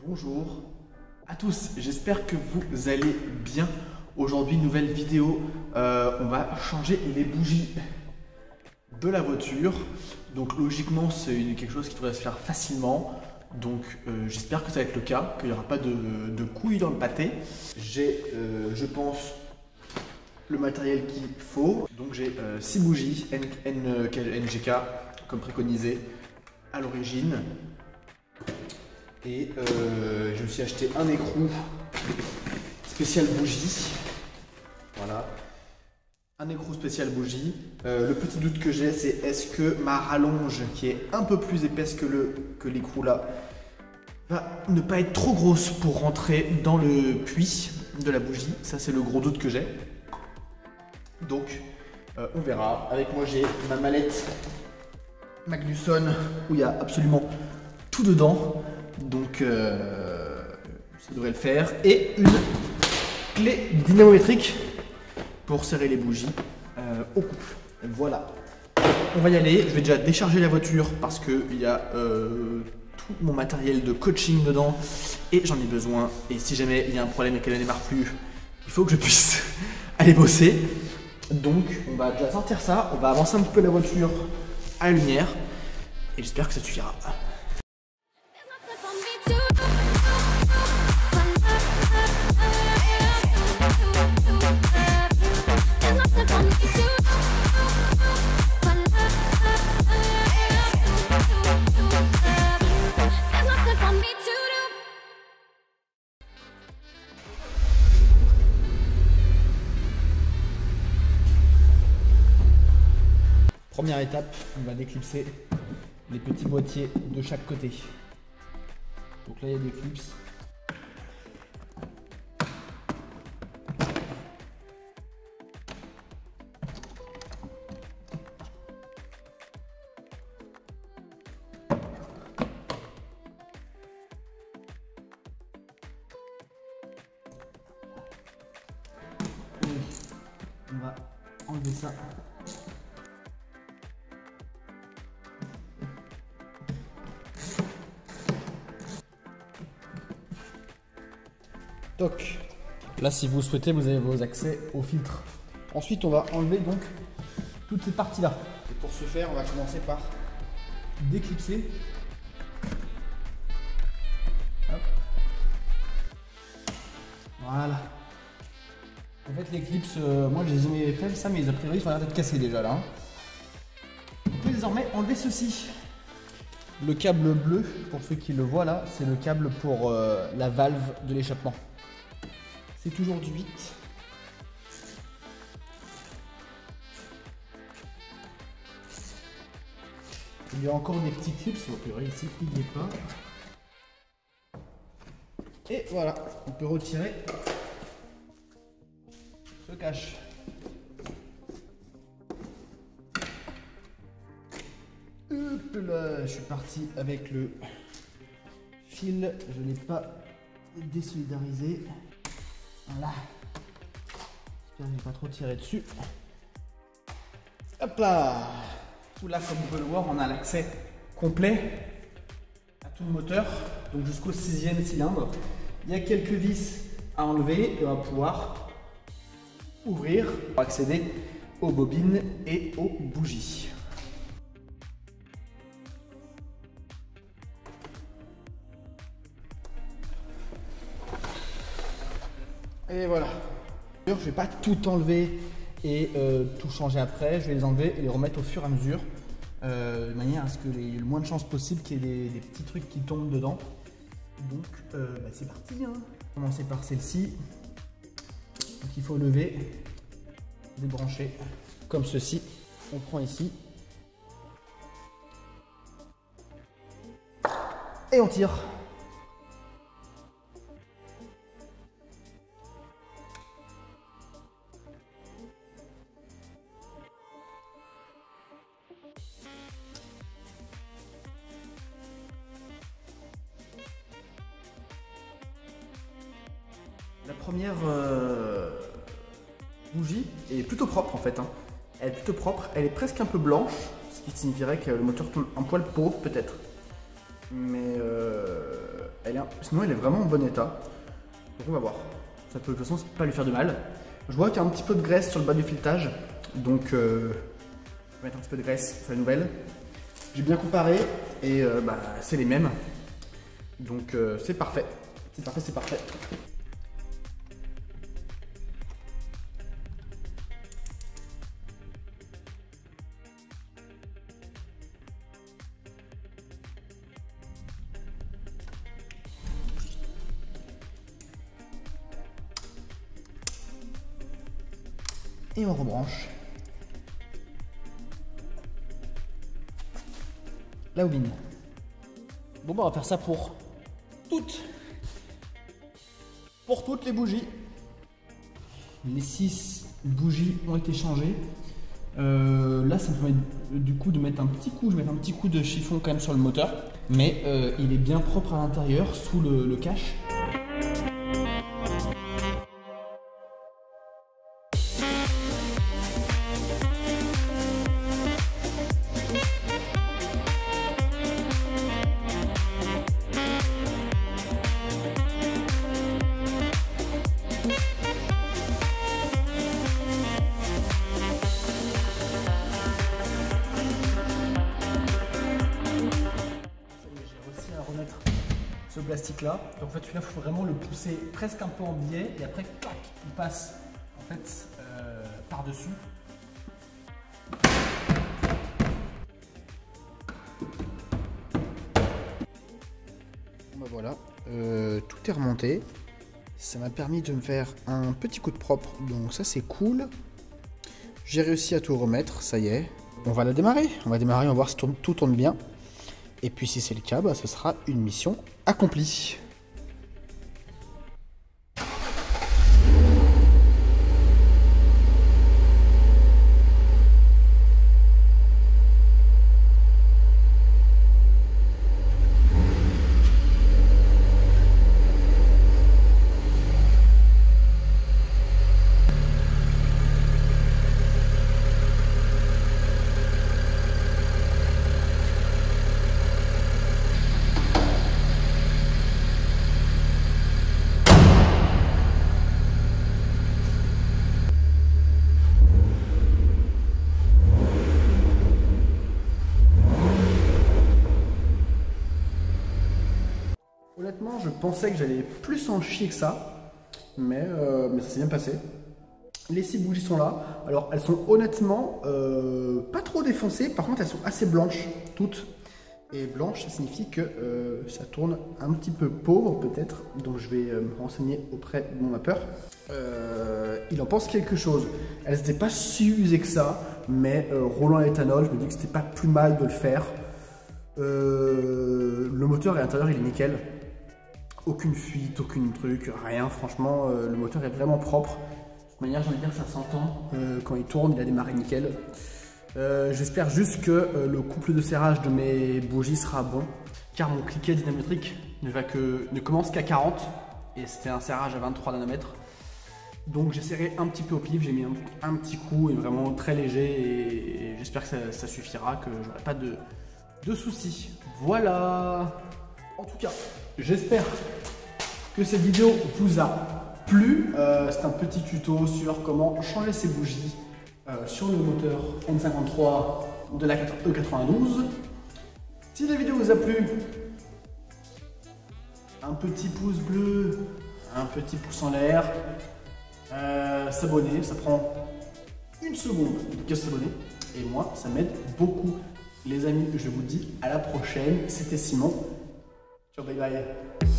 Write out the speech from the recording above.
Bonjour à tous, j'espère que vous allez bien. Aujourd'hui, nouvelle vidéo, on va changer les bougies de la voiture. Donc logiquement, c'est quelque chose qui devrait se faire facilement. Donc j'espère que ça va être le cas, qu'il n'y aura pas de couilles dans le pâté. J'ai, je pense, le matériel qu'il faut. Donc j'ai 6 bougies NGK comme préconisé à l'origine. Et je me suis acheté un écrou spécial bougie. Voilà. Un écrou spécial bougie. Le petit doute que j'ai, c'est est-ce que ma rallonge, qui est un peu plus épaisse que l'écrou là, va ne pas être trop grosse pour rentrer dans le puits de la bougie. Ça, c'est le gros doute que j'ai. Donc, on verra. Avec moi, j'ai ma mallette Magnusson où il y a absolument tout dedans. Donc, ça devrait le faire. Et une clé dynamométrique pour serrer les bougies au couple. Voilà. On va y aller. Je vais déjà décharger la voiture parce qu'il y a tout mon matériel de coaching dedans et j'en ai besoin. Et si jamais il y a un problème et qu'elle ne démarre plus, il faut que je puisse aller bosser. Donc, on va déjà sortir ça. On va avancer un petit peu la voiture à la lumière et j'espère que ça suffira. Première étape, on va déclipser les petits boîtiers de chaque côté. Donc là, il y a des clips. On va enlever ça. Toc. Là, si vous souhaitez, vous avez vos accès au filtre. Ensuite, on va enlever donc toutes ces parties-là. Et pour ce faire, on va commencer par déclipser. Hop. Voilà. En fait, les clips, moi, je les ai fait ça, mais a priori, ils sont l'air d'être cassés déjà là. On peut désormais enlever ceci. Le câble bleu, pour ceux qui le voient là, c'est le câble pour la valve de l'échappement. C'est toujours du 8. Il y a encore des petits clips, a priori ici, il n'y est pas. Et voilà, on peut retirer ce cache. Hop là, je suis parti avec le fil, je ne l'ai pas désolidarisé. Voilà. J'espère que je n'ai pas trop tiré dessus. Hop là. Tout là, comme vous pouvez le voir, on a l'accès complet à tout le moteur, donc jusqu'au 6e cylindre. Il y a quelques vis à enlever et on va pouvoir ouvrir pour accéder aux bobines et aux bougies. Et voilà. Je ne vais pas tout enlever et tout changer après. Je vais les enlever et les remettre au fur et à mesure. De manière à ce qu'il y ait le moins de chances possible qu'il y ait des petits trucs qui tombent dedans. Donc c'est parti. Hein. On va commencer par celle-ci. Donc il faut lever, débrancher comme ceci. On prend ici. Et on tire. La première bougie est plutôt propre en fait. Hein. Elle est plutôt propre, elle est presque un peu blanche, ce qui signifierait que le moteur tourne un poil pauvre peut-être. Mais elle Sinon, elle est vraiment en bon état. Donc on va voir. Ça peut de toute façon pas lui faire de mal. Je vois qu'il y a un petit peu de graisse sur le bas du filetage. Donc je vais mettre un petit peu de graisse sur la nouvelle. J'ai bien comparé et c'est les mêmes. Donc c'est parfait. C'est parfait, c'est parfait. Et on rebranche la bobine. Bon bah on va faire ça pour toutes les bougies. Les 6 bougies ont été changées. Là ça me permet du coup de mettre un petit coup. Je vais mettre un petit coup de chiffon quand même sur le moteur. Mais il est bien propre à l'intérieur sous le cache. Ce plastique là, donc en fait celui-là il faut vraiment le pousser presque un peu en biais et après clac, il passe en fait par dessus. Voilà, tout est remonté. Ça m'a permis de me faire un petit coup de propre, donc ça c'est cool. J'ai réussi à tout remettre, ça y est. On va la démarrer, on va voir si tout tourne bien. Et puis si c'est le cas, ce sera une mission accomplie. Honnêtement, je pensais que j'allais plus en chier que ça, mais ça s'est bien passé. Les 6 bougies sont là. Alors, elles sont honnêtement pas trop défoncées. Par contre, elles sont assez blanches, toutes. Et blanche, ça signifie que ça tourne un petit peu pauvre, peut-être. Donc, je vais me renseigner auprès de mon mappeur. Il en pense quelque chose. Elles n'étaient pas si usées que ça, mais roulant à l'éthanol, je me dis que c'était pas plus mal de le faire. Le moteur à l'intérieur, il est nickel. Aucune fuite, aucune truc, rien. Franchement, le moteur est vraiment propre. De toute manière, j'ai envie de dire que ça s'entend. Quand il tourne, il a démarré nickel. J'espère juste que le couple de serrage de mes bougies sera bon, car mon cliquet dynamétrique ne commence qu'à 40 et c'était un serrage à 23 nanomètres. Donc j'ai serré un petit peu au pif, j'ai mis un petit coup et vraiment très léger et j'espère que ça suffira, que j'aurai pas de soucis. Voilà. En tout cas, j'espère que cette vidéo vous a plu. C'est un petit tuto sur comment changer ses bougies sur le moteur N53 de la E92. Si la vidéo vous a plu, un petit pouce bleu, un petit pouce en l'air, s'abonner, ça prend une seconde de s'abonner et moi ça m'aide beaucoup. Les amis, je vous dis à la prochaine. C'était Simon. Ciao, bye bye.